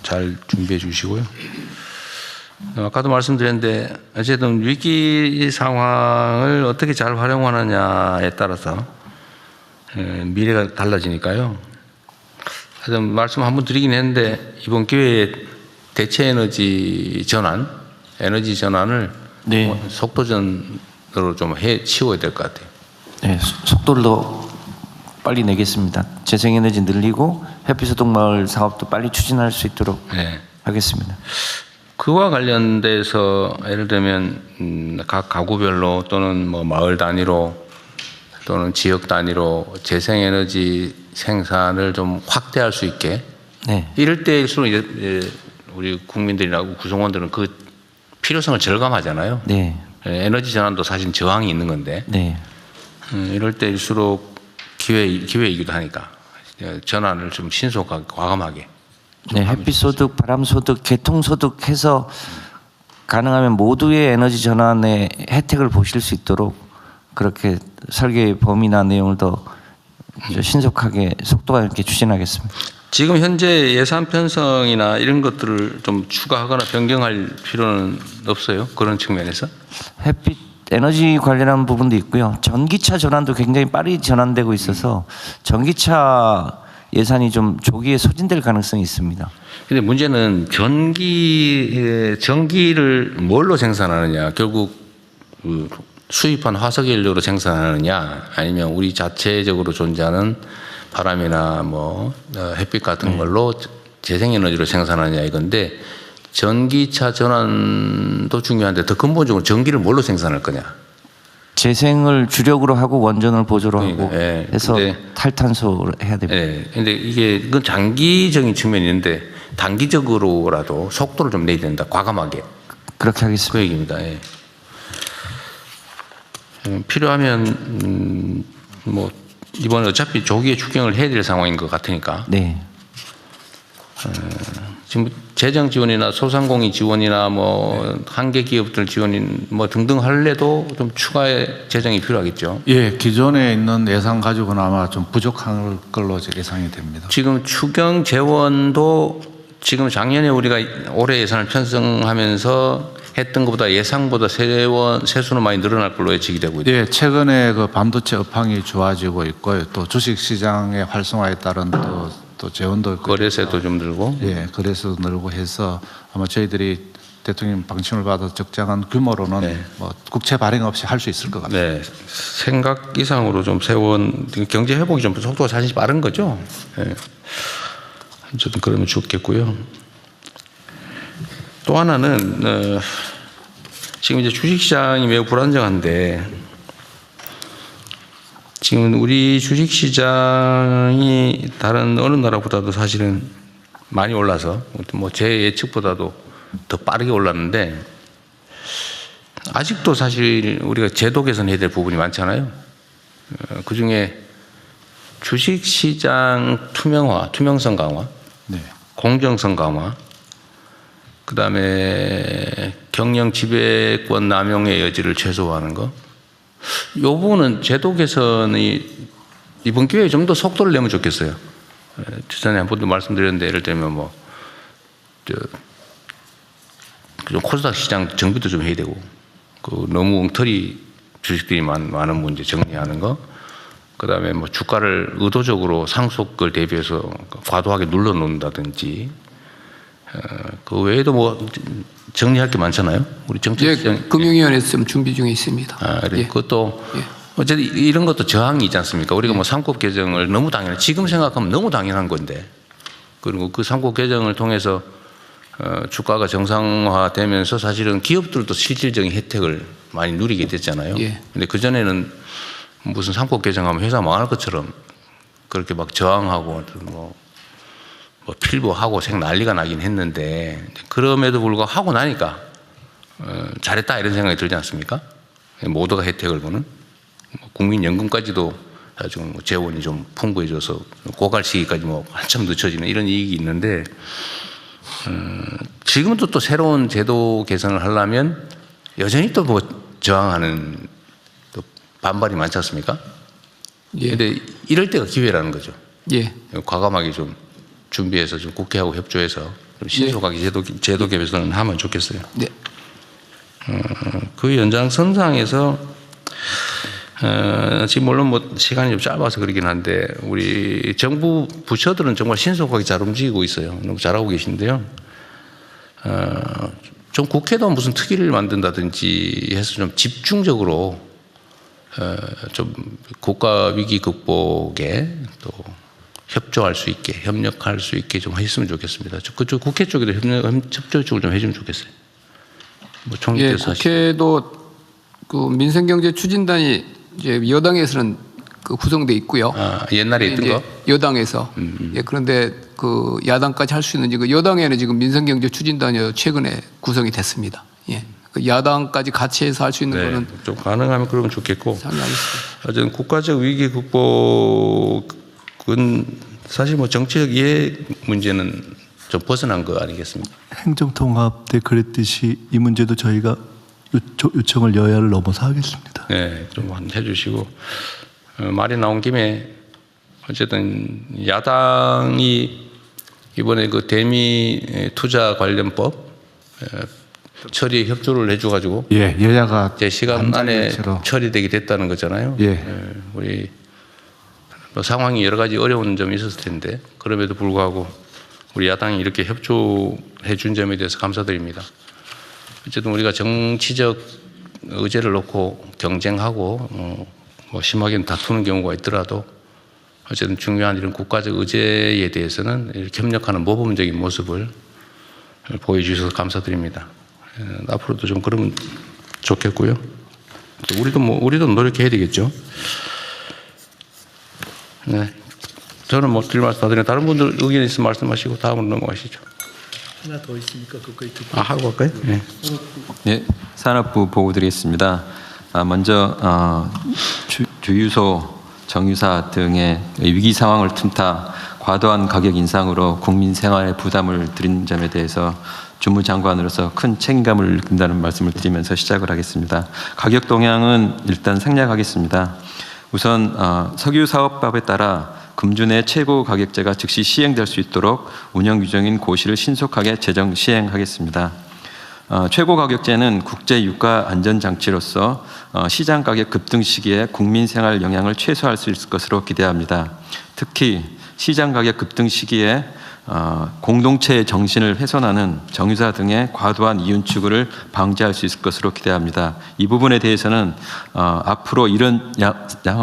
잘 준비해 주시고요. 아까도 말씀드렸는데 어쨌든 위기 상황을 어떻게 잘 활용하느냐에 따라서 미래가 달라지니까요. 하여튼 말씀 한번 드리긴 했는데 이번 기회에 대체 에너지 전환을 네. 속도전으로 좀 치워야 될 것 같아요. 네, 속도를 더 빨리 내겠습니다. 재생에너지 늘리고 햇빛소득마을 사업도 빨리 추진할 수 있도록 네. 하겠습니다. 그와 관련돼서 예를 들면 각 가구별로 또는 뭐 마을 단위로 또는 지역 단위로 재생에너지 생산을 좀 확대할 수 있게 네. 이럴 때일수록 이제 우리 국민들이나 구성원들은 그 필요성을 절감하잖아요. 네. 에너지 전환도 사실 저항이 있는 건데 네. 이럴 때일수록 기회이기도 하니까 전환을 좀 신속하게 과감하게. 네, 햇빛소득, 바람소득, 개통소득 해서 가능하면 모두의 에너지 전환의 혜택을 보실 수 있도록 그렇게 설계의 범위나 내용을 더 신속하게 속도가 있게 추진하겠습니다. 지금 현재 예산 편성이나 이런 것들을 좀 추가하거나 변경할 필요는 없어요? 그런 측면에서? 햇빛 에너지 관련한 부분도 있고요. 전기차 전환도 굉장히 빠르게 전환되고 있어서 전기차 예산이 좀 조기에 소진될 가능성이 있습니다. 근데 문제는 전기를 뭘로 생산하느냐, 결국 그 수입한 화석연료로 생산하느냐, 아니면 우리 자체적으로 존재하는 바람이나 뭐 햇빛 같은 걸로 재생에너지로 생산하느냐 이건데, 전기차 전환도 중요한데 더 근본적으로 전기를 뭘로 생산할 거냐. 재생을 주력으로 하고 원전을 보조로 그러니까, 하고 예. 해서 탈탄소를 해야 됩니다. 예. 근데 이게 그건 장기적인 측면이 있는데 단기적으로라도 속도를 좀 내야 된다. 과감하게. 그렇게 하겠습니다. 그 얘기입니다. 예. 필요하면 뭐 이번에 어차피 조기에 추경을 해야 될 상황인 것 같으니까. 네. 지금 재정 지원이나 소상공인 지원이나 뭐 한계 기업들 지원인 뭐 등등 할래도 좀 추가의 재정이 필요하겠죠. 예, 기존에 있는 예산 가지고는 아마 좀 부족한 걸로 예상이 됩니다. 지금 추경 재원도 지금 작년에 우리가 올해 예산을 편성하면서 했던 것보다 예상보다 세수는 많이 늘어날 걸로 예측이 되고 있다. 예, 최근에 그 반도체 업황이 좋아지고 있고요. 또 주식 시장의 활성화에 따른 또 재원도 거래세도 좀 늘고. 예, 거래세도 늘고 해서 아마 저희들이 대통령 방침을 받아서 적정한 규모로는 네. 뭐 국채 발행 없이 할 수 있을 것 같아요. 네, 생각 이상으로 좀 세원 경제 회복이 좀 속도가 사실 빠른 거죠. 네. 어쨌든 그러면 좋겠고요. 또 하나는 지금 이제 주식시장이 매우 불안정한데 지금 우리 주식시장이 다른 어느 나라보다도 사실은 많이 올라서 뭐 제 예측보다도 더 빠르게 올랐는데 아직도 사실 우리가 제도 개선해야 될 부분이 많잖아요. 그중에 주식시장 투명성 강화, 네. 공정성 강화, 그다음에 경영 지배권 남용의 여지를 최소화하는 거. 이 부분은 제도 개선이 이번 기회에 좀 더 속도를 내면 좋겠어요. 전에 한 번도 말씀드렸는데 예를 들면 뭐 코스닥 시장 정비도 좀 해야 되고, 그 너무 엉터리 주식들이 많은 문제 정리하는 거. 그다음에 뭐 주가를 의도적으로 상속을 대비해서 과도하게 눌러놓는다든지. 그 외에도 뭐 정리할 게 많잖아요. 우리 정책시장. 예, 금융위원회에서 좀 준비 중에 있습니다. 그래. 예. 그것도 예. 어쨌든 이런 것도 저항이 있지 않습니까? 우리가 뭐 삼법 개정을 너무 당연한, 지금 생각하면 너무 당연한 건데, 그리고 그 삼법 개정을 통해서 주가가 정상화되면서 사실은 기업들도 실질적인 혜택을 많이 누리게 됐잖아요. 예. 근데 그 전에는 무슨 삼법 개정하면 회사 망할 것처럼 그렇게 막 저항하고 뭐 필부하고 난리가 나긴 했는데, 그럼에도 불구하고 하고 나니까 잘했다 이런 생각이 들지 않습니까? 모두가 혜택을 보는, 국민연금까지도 아주 재원이 좀 풍부해져서 고갈 시기까지 뭐 한참 늦춰지는 이런 이익이 있는데, 지금도 또 새로운 제도 개선을 하려면 여전히 또 뭐 저항하는 또 반발이 많지 않습니까? 예. 근데 이럴 때가 기회라는 거죠. 예. 과감하게 좀 준비해서 좀 국회하고 협조해서 좀 신속하게 제도 개편을 하면 좋겠어요. 네. 그 연장선상에서 지금 물론 뭐 시간이 좀 짧아서 그러긴 한데 우리 정부 부처들은 정말 신속하게 잘 움직이고 있어요. 너무 잘하고 계신데요. 좀 국회도 무슨 특위를 만든다든지 해서 좀 집중적으로 좀 국가 위기 극복에 또 협조할 수 있게 협력할 수 있게 좀 했으면 좋겠습니다. 그쪽 국회 쪽에도 협조 쪽을 좀 해주면 좋겠어요. 뭐 예, 총리께서 국회도 그 민생경제 추진단이 이제 여당에서는 그 구성돼 있고요. 옛날에 있던 이제 거? 여당에서. 예, 그런데 그 야당까지 할 수 있는 그 여당에는 지금 민생경제 추진단이 최근에 구성이 됐습니다. 예. 그 야당까지 같이 해서 할 수 있는 거는 좀 가능하면 그러면 좋겠고. 상의하겠습니다. 어쨌든 국가적 위기 극복은 사실 뭐 정치적 이해 문제는 좀 벗어난 거 아니겠습니까? 행정통합 때 그랬듯이 이 문제도 저희가 요청을 여야를 넘어서 하겠습니다. 네, 좀 해주시고 말이 나온 김에 어쨌든 야당이 이번에 그 대미 투자 관련법 처리에 협조를 해줘가지고 예, 여야가 제 시간 안에 반장일체로. 처리되게 됐다는 거잖아요. 예. 우리 뭐 상황이 여러 가지 어려운 점이 있었을 텐데 그럼에도 불구하고 우리 야당이 이렇게 협조해 준 점에 대해서 감사드립니다. 어쨌든 우리가 정치적 의제를 놓고 경쟁하고 뭐 심하게는 다투는 경우가 있더라도 어쨌든 중요한 이런 국가적 의제에 대해서는 이렇게 협력하는 모범적인 모습을 보여주셔서 감사드립니다. 앞으로도 좀 그러면 좋겠고요. 우리도 노력해야 되겠죠. 네, 저는 뭐 드릴 말씀 다 드리는 다른 분들 의견 있으면 말씀하시고 다음으로 넘어가시죠. 하나 더 있으니까 그거까지 듣고. 하고 갈까요? 네. 네, 산업부 보고 드리겠습니다. 먼저 주유소, 정유사 등의 위기 상황을 틈타 과도한 가격 인상으로 국민 생활에 부담을 드린 점에 대해서 주무장관으로서 큰 책임감을 느낀다는 말씀을 드리면서 시작을 하겠습니다. 가격 동향은 일단 생략하겠습니다. 우선 석유사업법에 따라 금주내 최고 가격제가 즉시 시행될 수 있도록 운영 규정인 고시를 신속하게 제정 시행하겠습니다. 최고 가격제는 국제 유가 안전 장치로서 시장 가격 급등 시기에 국민 생활 영향을 최소화할 수 있을 것으로 기대합니다. 특히 시장 가격 급등 시기에 공동체의 정신을 훼손하는 정유사 등의 과도한 이윤 추구를 방지할 수 있을 것으로 기대합니다. 이 부분에 대해서는 앞으로 이런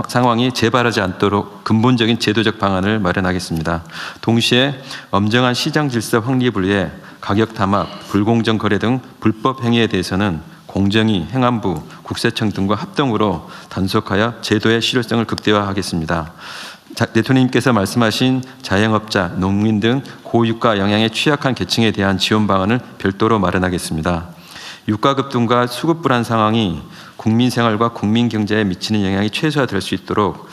상황이 재발하지 않도록 근본적인 제도적 방안을 마련하겠습니다. 동시에 엄정한 시장 질서 확립을 위해 가격 담합, 불공정 거래 등 불법 행위에 대해서는 공정위, 행안부, 국세청 등과 합동으로 단속하여 제도의 실효성을 극대화하겠습니다. 대통령님께서 말씀하신 자영업자, 농민 등 고유가 영향에 취약한 계층에 대한 지원 방안을 별도로 마련하겠습니다. 유가 급등과 수급 불안 상황이 국민 생활과 국민 경제에 미치는 영향이 최소화될 수 있도록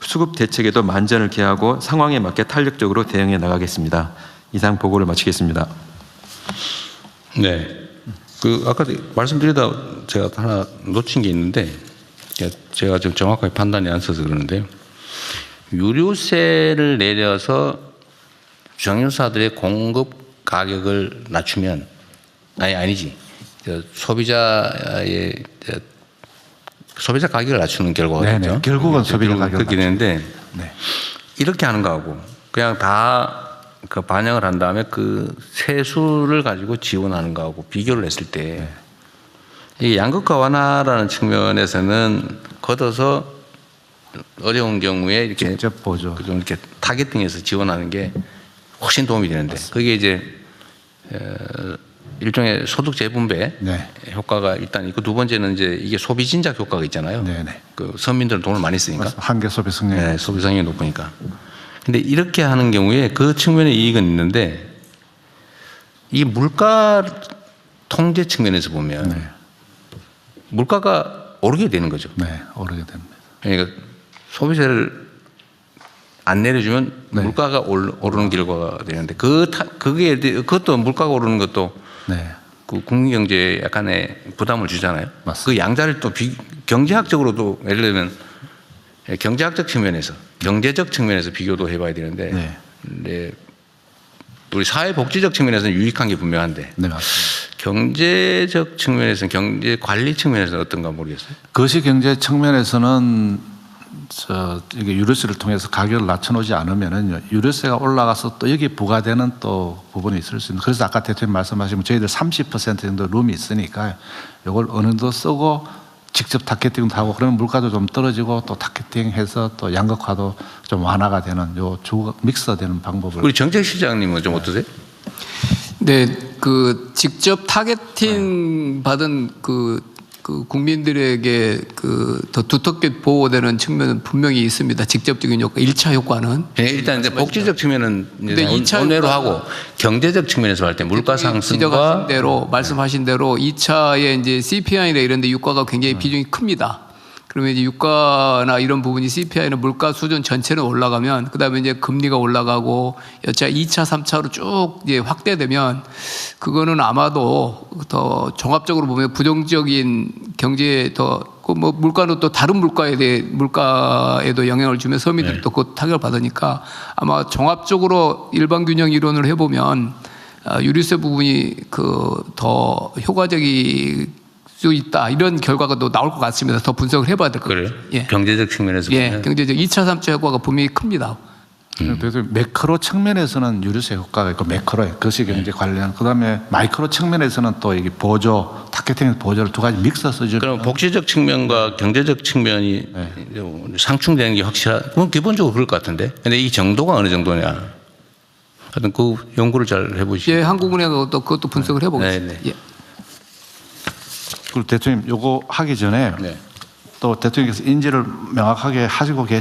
수급 대책에도 만전을 기하고 상황에 맞게 탄력적으로 대응해 나가겠습니다. 이상 보고를 마치겠습니다. 네. 아까 말씀드리다 제가 하나 놓친 게 있는데 제가 좀 정확하게 판단이 안 서서 그러는데요. 유류세를 내려서 정유사들의 공급 가격을 낮추면 아니지. 소비자 가격을 낮추는 결과가 되죠. 결국은 소비자 가격을 그렇게 되는데 네. 이렇게 하는 거하고 그냥 다 그 반영을 한 다음에 그 세수를 가지고 지원하는 거하고 비교를 했을 때 이 양극화 완화라는 측면에서는 걷어서 어려운 경우에 이렇게 직접 보죠. 좀 이렇게 타겟팅해서 지원하는 게 훨씬 도움이 되는데 그게 이제 일종의 소득 재분배 네. 효과가 일단 있고 두 번째는 이제 이게 소비 진작 효과가 있잖아요. 네네. 그 서민들은 돈을 많이 쓰니까. 한계 소비 성향. 네, 소비 성향이 높으니까. 근데 이렇게 하는 경우에 그 측면의 이익은 있는데 이 물가 통제 측면에서 보면 네. 물가가 오르게 되는 거죠. 네, 오르게 됩니다. 그러니까 소비세를 안 내려주면 네. 물가가 오르는 결과가 되는데 그것도 물가가 오르는 것도 네. 그 국민 경제에 약간의 부담을 주잖아요. 맞습니다. 그 양자를 또 경제학적으로도 예를 들면 경제학적 측면에서 경제적 측면에서 비교도 해봐야 되는데 네. 근데 우리 사회복지적 측면에서는 유익한 게 분명한데 네, 맞습니다. 경제적 측면에서는 경제 관리 측면에서는 어떤가 모르겠어요. 거시 경제 측면에서는 이게 유류세를 통해서 가격을 낮춰놓지 않으면은 유류세가 올라가서 또 여기 부과되는 또 부분이 있을 수 있는. 그래서 아까 대통령 말씀하시면 저희들 30% 정도 룸이 있으니까 이걸 어느 정도 쓰고 직접 타겟팅도 하고 그러면 물가도 좀 떨어지고 또 타겟팅해서 또 양극화도 좀 완화가 되는 요 주 믹서되는 방법을. 우리 정책시장님은 좀 어떠세요? 네, 그 직접 타겟팅 받은 그 국민들에게 그 더 두텁게 보호되는 측면은 분명히 있습니다. 직접적인 효과, 1차 효과는. 일단 이제 복지적 측면은 근데 이제 2차 원외로 효과가- 하고 경제적 측면에서 할 때 물가 지적하신 상승과 대로 말씀하신 대로 2차에 이제 CPI나 이런 데 유가가 굉장히 비중이 큽니다. 그러면 이제 유가나 이런 부분이 CPI나 물가 수준 전체는 올라가면 그다음에 이제 금리가 올라가고 여차 2차, 3차로 쭉 이제 확대되면 그거는 아마도 더 종합적으로 보면 부정적인 경제에 더 뭐 물가는 또 다른 물가에도 영향을 주면 서민들이 또 그 타격을 받으니까 아마 종합적으로 일반 균형 이론을 해보면 유류세 부분이 그 더 효과적이 수 있다 이런 결과가 또 나올 것 같습니다. 더 분석을 해봐야 될 것 같아요. 그래요? 예. 경제적 측면에서 예, 보면 경제적 2차, 3차 효과가 분명히 큽니다. 그래서 매크로 측면에서는 유류세 효과가 있고 매크로에 거시경제 관련 그다음에 마이크로 측면에서는 또 이게 보조 타겟팅 보조를 두 가지 믹서 써주는. 그럼 복지적 측면과 경제적 측면이 상충되는 게 확실한. 그건 기본적으로 그럴 것 같은데. 근데 이 정도가 어느 정도냐. 하여튼 그 연구를 잘 해보시죠. 예, 한국은행하고 또 그것도 분석을 해보겠습니다. 네, 네. 예. 그리고 대통령 요거 하기 전에 네. 또 대통령께서 인지를 명확하게 하시고 계시.